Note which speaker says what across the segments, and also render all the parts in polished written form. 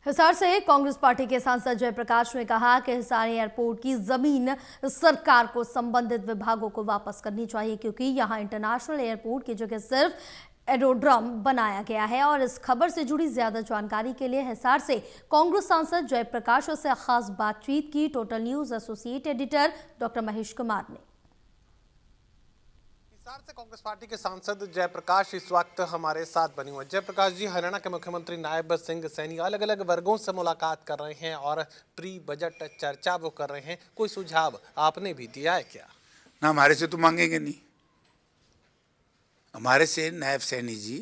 Speaker 1: हिसार से कांग्रेस पार्टी के सांसद जयप्रकाश ने कहा कि हिसार एयरपोर्ट की जमीन सरकार को संबंधित विभागों को वापस करनी चाहिए, क्योंकि यहां इंटरनेशनल एयरपोर्ट की जगह सिर्फ एरोड्रम बनाया गया है। और इस खबर से जुड़ी ज्यादा जानकारी के लिए हिसार से कांग्रेस सांसद जयप्रकाश से खास बातचीत की total news associate editor doctor Mahesh Kumar ने।
Speaker 2: हिसार से कांग्रेस पार्टी के सांसद जयप्रकाश इस वक्त हमारे साथ बने हुए। जयप्रकाश जी, हरियाणा के मुख्यमंत्री नायब सिंह सैनी अलग अलग वर्गों से मुलाकात कर रहे हैं और प्री बजट चर्चा वो कर रहे हैं। कोई सुझाव आपने भी दिया है क्या?
Speaker 3: ना, हमारे से तो मांगेंगे नहीं। हमारे से नायब सैनी जी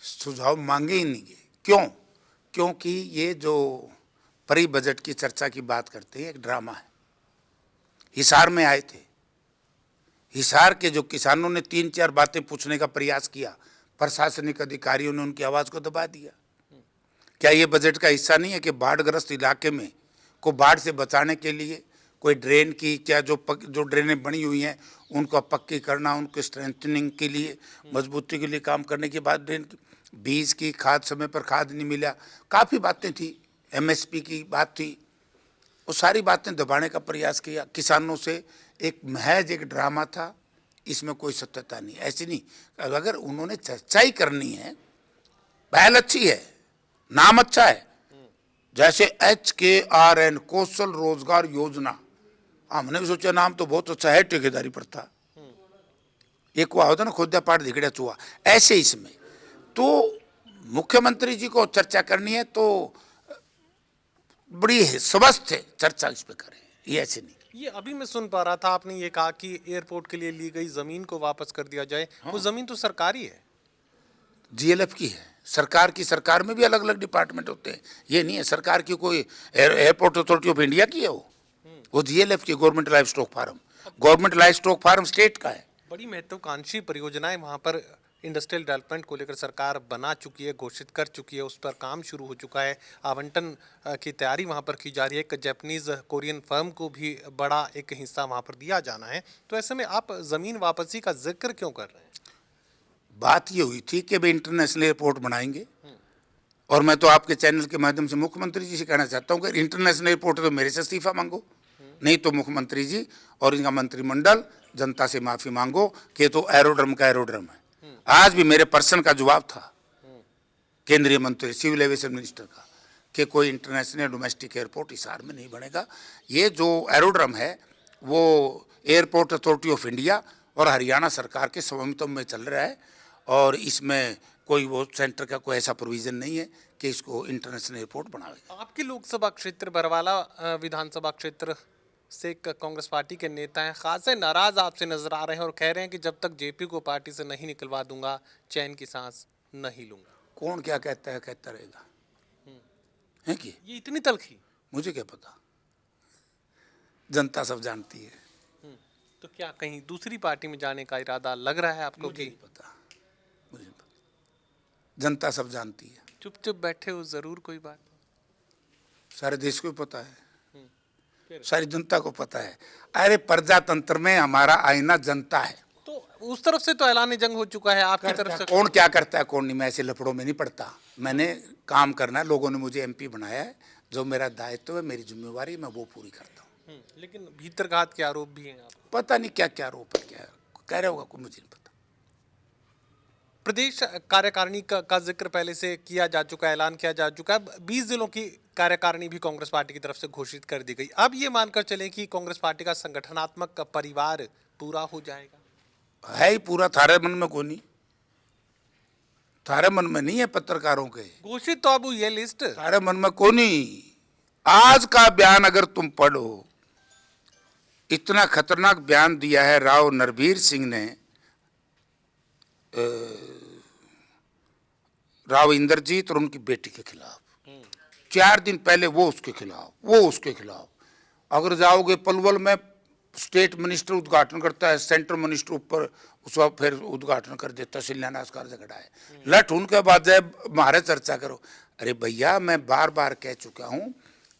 Speaker 3: सुझाव मांगे ही नहीं। क्यों? क्योंकि ये जो प्री बजट की चर्चा की बात करते हैं, एक ड्रामा है। हिसार में आए थे, हिसार के जो किसानों ने 3-4 बातें पूछने का प्रयास किया, प्रशासनिक अधिकारियों ने उनकी आवाज को दबा दिया। क्या ये बजट का हिस्सा नहीं है कि बाढ़ग्रस्त इलाके में को बाढ़ से बचाने के लिए कोई ड्रेन की, क्या जो ड्रेनें बनी हुई हैं उनको पक्की करना, उनके स्ट्रेंथनिंग के लिए, मजबूती के लिए काम करने के बाद ड्रेन की, बीज की, खाद समय पर खाद नहीं मिला, काफ़ी बातें थी, एमएसपी की बात थी, वो सारी बातें दबाने का प्रयास किया। किसानों से एक महज एक ड्रामा था, इसमें कोई सत्यता नहीं। ऐसी नहीं, अगर उन्होंने चर्चा ही करनी है, पहल अच्छी है, नाम अच्छा है, जैसे HKRN कौशल रोजगार योजना, हमने भी सोचा नाम तो बहुत अच्छा है, ठेकेदारी पर था, एक हुआ होता ना खोदा पाठ दिखड़ा चुहा, ऐसे इसमें तो मुख्यमंत्री जी को चर्चा करनी है तो बड़ी स्वस्थ है चर्चा इस पे करें, ये ऐसे नहीं।
Speaker 2: ये अभी मैं सुन पा रहा था, आपने ये कहा कि एयरपोर्ट के लिए ली गई जमीन को वापस कर दिया जाए। हाँ। वो जमीन तो सरकारी है,
Speaker 3: GLF की है। सरकार की, सरकार में भी अलग अलग डिपार्टमेंट होते हैं, ये नहीं है सरकार की कोई एयरपोर्ट अथॉरिटी ऑफ इंडिया की है वो GLF की, government life stock farm. Government life stock farm state का है।
Speaker 2: बड़ी महत्वाकांक्षी परियोजनाएं वहां पर इंडस्ट्रियल डेवलपमेंट को लेकर सरकार बना चुकी है, घोषित कर चुकी है, उस पर काम शुरू हो चुका है, आवंटन की तैयारी वहां पर की जा रही है। एक जापानीज कोरियन फर्म को भी बड़ा एक हिस्सा वहां पर दिया जाना है। तो ऐसे में आप जमीन वापसी का जिक्र क्यों कर रहे हैं?
Speaker 3: बात ये हुई थी कि वे इंटरनेशनल एयरपोर्ट बनाएंगे, और मैं तो आपके चैनल के माध्यम से मुख्यमंत्री जी से कहना चाहता हूँ कि इंटरनेशनल एयरपोर्ट तो मेरे से इस्तीफा मांगो, नहीं तो मुख्यमंत्री जी और इनका मंत्रिमंडल जनता से माफी मांगो कि तो एरोड्रम का एरोड्रम है। आज भी मेरे पर्सन का जवाब था केंद्रीय मंत्री, सिविल एविएशन मिनिस्टर का, कि कोई इंटरनेशनल डोमेस्टिक एयरपोर्ट हिसार में नहीं बनेगा। ये जो एरोड्रम है वो एयरपोर्ट अथॉरिटी ऑफ इंडिया और हरियाणा सरकार के स्वामित्व में चल रहा है, और इसमें कोई वो सेंटर का कोई ऐसा प्रोविजन नहीं है कि इसको इंटरनेशनल एयरपोर्ट बनाएगा।
Speaker 2: आपके लोकसभा क्षेत्र बरवाला विधानसभा क्षेत्र से कांग्रेस पार्टी के नेता हैं, खासे नाराज आपसे नजर आ रहे हैं और कह रहे हैं कि जब तक JP को पार्टी से नहीं निकलवा दूंगा चैन की सांस नहीं लूंगा।
Speaker 3: कौन क्या कहता है, कहता रहेगा, है कि
Speaker 2: ये इतनी तलखी?
Speaker 3: मुझे क्या पता, जनता सब जानती है।
Speaker 2: तो क्या कहीं दूसरी पार्टी में जाने का इरादा लग रहा है आपको?
Speaker 3: मुझे नहीं पता, मुझे नहीं पता, जनता सब जानती है।
Speaker 2: चुप चुप बैठे हो, जरूर कोई बात?
Speaker 3: सारे देश को पता है, सारी जनता को पता है। अरे प्रजातंत्र में हमारा आईना जनता है।
Speaker 2: तो उस तरफ से तो ऐलान जंग हो चुका है, आपकी तरफ से
Speaker 3: कौन क्या करता है कौन नहीं, मैं ऐसे लफड़ों में नहीं पड़ता। मैंने काम करना है, लोगों ने मुझे MP बनाया है, जो मेरा दायित्व है, मेरी जिम्मेवारी, मैं वो पूरी करता हूँ।
Speaker 2: लेकिन भीतरघात के आरोप भी हैं आपको?
Speaker 3: पता नहीं क्या क्या आरोप है, क्या कह रहे होगा, कोई मुझे नहीं पता।
Speaker 2: प्रदेश कार्यकारिणी का जिक्र पहले से किया जा चुका है, ऐलान किया जा चुका है। 20 जिलों की कार्यकारिणी भी कांग्रेस पार्टी की तरफ से घोषित कर दी गई। अब ये मानकर चले कि कांग्रेस पार्टी का संगठनात्मक परिवार पूरा हो जाएगा?
Speaker 3: है ही पूरा, थारे मन में कोई नहीं, थारे मन में नहीं है पत्रकारों के
Speaker 2: घोषित। तो अब ये लिस्ट
Speaker 3: थारे मन में कोई नहीं। आज का बयान अगर तुम पढ़ो, इतना खतरनाक बयान दिया है राव नरवीर सिंह ने, राव इंद्रजीत और उनकी बेटी के खिलाफ। 4 दिन पहले वो उसके खिलाफ। अगर जाओगे पलवल में, स्टेट मिनिस्टर उद्घाटन करता है, सेंट्रल मिनिस्टर ऊपर उस वक्त फिर उद्घाटन कर देता, शिलान्यास का झगड़ा है, लट उनके बाद जाए हमारे चर्चा करो। अरे भैया, मैं बार बार कह चुका हूं,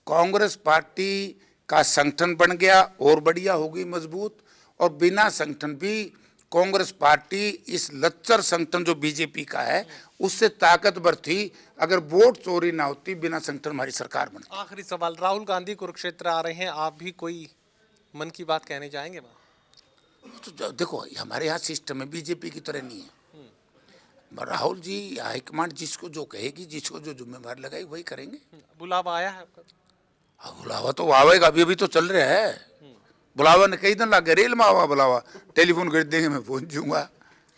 Speaker 3: कांग्रेस पार्टी का संगठन बन गया और बढ़िया होगी, मजबूत, और बिना संगठन भी कांग्रेस पार्टी इस लच्चर संगठन जो बीजेपी का है उससे ताकतवर थी। अगर वोट चोरी ना होती, बिना संगठन हमारी सरकार बनती।
Speaker 2: आखिरी सवाल, राहुल गांधी कुरुक्षेत्र आ रहे हैं, आप भी कोई मन की बात कहने जाएंगे वहाँ?
Speaker 3: तो देखो, हमारे यहाँ सिस्टम है, बीजेपी की तरह नहीं है। राहुल जी, हाईकमांड जिसको जो कहेगी, जिसको जो जिम्मेवार लगाई वही करेंगे।
Speaker 2: बुलावा आया है आपका?
Speaker 3: बुलावा तो आवेगा, अभी तो चल रहा है। बुलावा ने कई दिन लग गए, रेल में आवा बुलावा, टेलीफोन कर देंगे, मैं पहुंच जाऊंगा।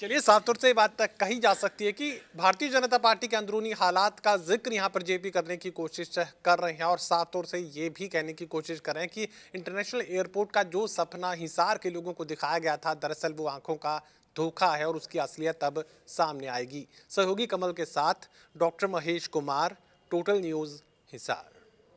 Speaker 2: चलिए, साफ तौर से ये बात तक कही जा सकती है कि भारतीय जनता पार्टी के अंदरूनी हालात का जिक्र यहाँ पर जेपी करने की कोशिश कर रहे हैं और साफ तौर से ये भी कहने की कोशिश कर रहे हैं कि इंटरनेशनल एयरपोर्ट का जो सपना हिसार के लोगों को दिखाया गया था, दरअसल वो आंखों का धोखा है और उसकी असलियत अब सामने आएगी। सहयोगी कमल के साथ doctor Mahesh Kumar, total news, Hisar.